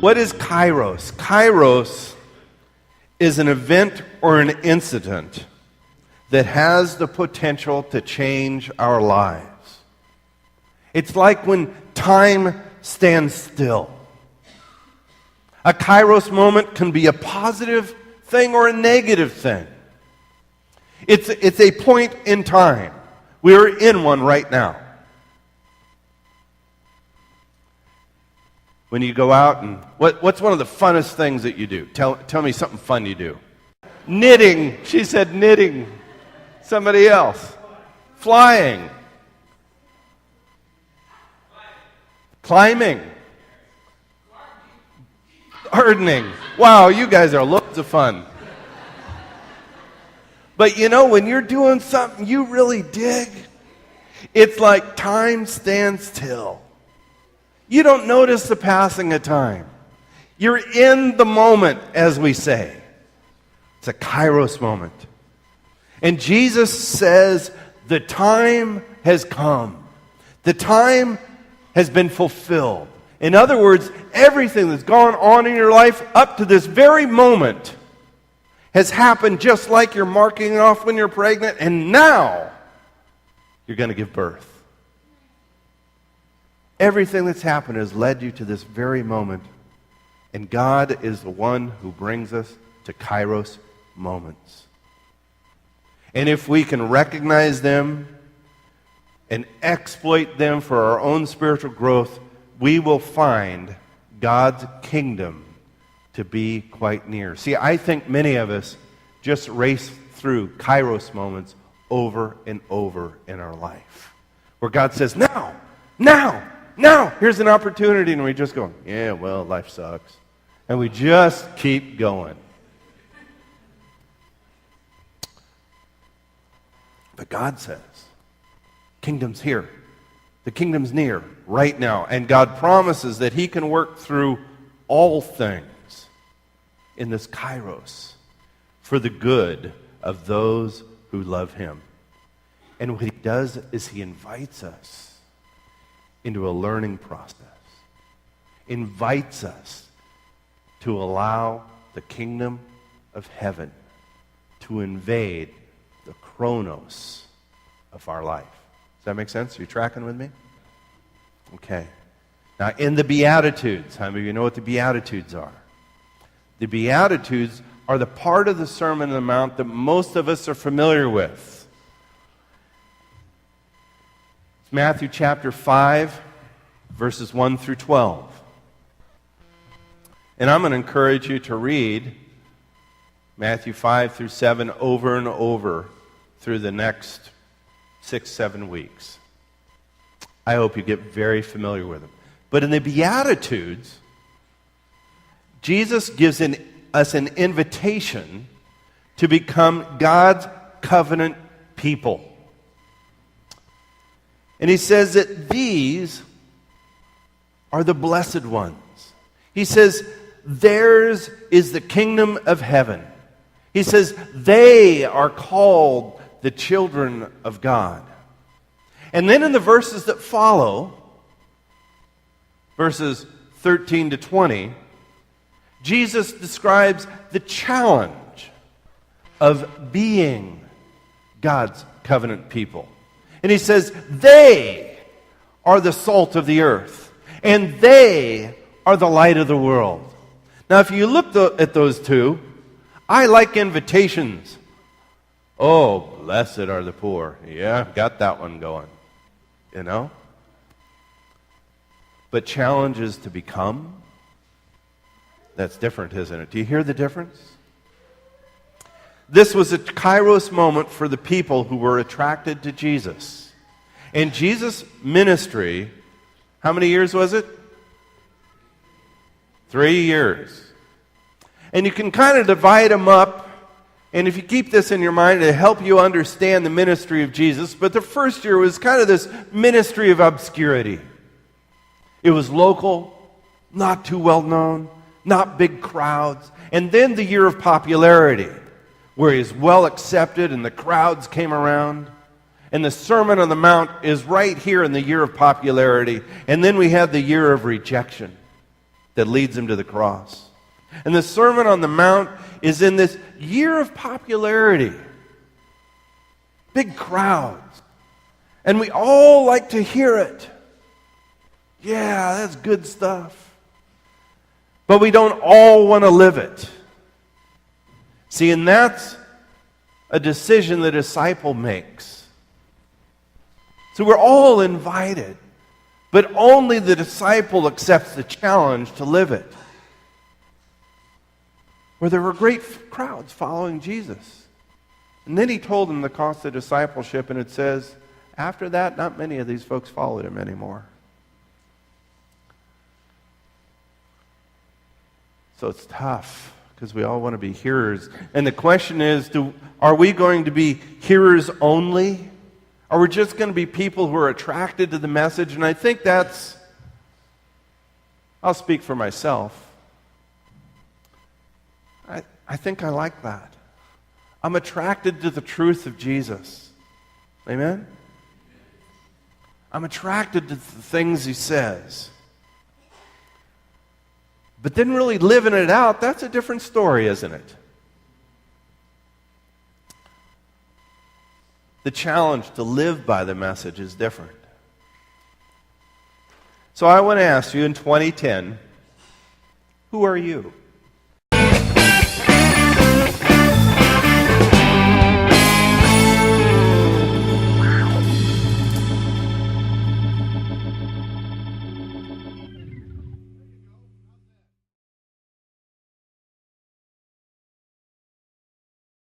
What is Kairos? Kairos is an event or an incident that has the potential to change our lives. It's like when time stands still. A Kairos moment can be a positive thing or a negative thing. It's a point in time. We're in one right now. When you go out and what's one of the funnest things that you do? Tell me something fun you do. Knitting. She said knitting. Somebody else. Flying. Climbing. Gardening. Wow, you guys are loads of fun. But you know, when you're doing something you really dig, it's like time stands still. You don't notice the passing of time. You're in the moment, as we say. It's a Kairos moment. And Jesus says, the time has come. The time has been fulfilled. In other words, everything that's gone on in your life up to this very moment has happened just like you're marking it off when you're pregnant, and now you're going to give birth. Everything that's happened has led you to this very moment, and God is the one who brings us to Kairos moments. And if we can recognize them and exploit them for our own spiritual growth, we will find God's kingdom to be quite near. See, I think many of us just race through Kairos moments over and over in our life, where God says, now, here's an opportunity, and we just go, yeah, well, life sucks. And we just keep going. But God says, kingdom's here. The kingdom's near right now. And God promises that he can work through all things in this Kairos for the good of those who love him. And what he does is he invites us into a learning process. Invites us to allow the kingdom of heaven to invade the chronos of our life. Does that make sense? Are you tracking with me? Okay. Now, in the Beatitudes, how many of you know what the Beatitudes are? The Beatitudes are the part of the Sermon on the Mount that most of us are familiar with. It's Matthew chapter 5, verses 1 through 12. And I'm going to encourage you to read Matthew 5 through 7 over and over through the next 6-7 weeks. I hope you get very familiar with them. But in the Beatitudes, Jesus gives us an invitation to become God's covenant people. And he says that these are the blessed ones. He says, theirs is the kingdom of heaven. He says, they are called the children of God. And then in the verses that follow, verses 13 to 20, Jesus describes the challenge of being God's covenant people. And he says, they are the salt of the earth, and they are the light of the world. Now, if you look at those two, I like invitations. Oh, blessed are the poor. Yeah, got that one going. You know? But challenges to become, that's different, isn't it? Do you hear the difference? This was a Kairos moment for the people who were attracted to Jesus. And Jesus' ministry, how many years was it? 3 years. And you can kind of divide them up. And if you keep this in your mind, it'll help you understand the ministry of Jesus. But the first year was kind of this ministry of obscurity. It was local, not too well known, not big crowds. And then the year of popularity, where he's well accepted and the crowds came around. And the Sermon on the Mount is right here in the year of popularity. And then we had the year of rejection. that leads him to the cross. And the Sermon on the Mount is in this year of popularity. Big crowds. And we all like to hear it. Yeah, that's good stuff. But we don't all want to live it. See, and that's a decision the disciple makes. So we're all invited, but only the disciple accepts the challenge to live it. Where there were great crowds following Jesus. And then he told them the cost of discipleship, and it says, after that, not many of these folks followed him anymore. So it's tough, because we all want to be hearers. And the question is, are we going to be hearers only? Are we just going to be people who are attracted to the message? And I think I'll speak for myself. I think I like that. I'm attracted to the truth of Jesus. Amen? I'm attracted to the things he says. But then really living it out, that's a different story, isn't it? The challenge to live by the message is different. So I want to ask you in 2010, who are you?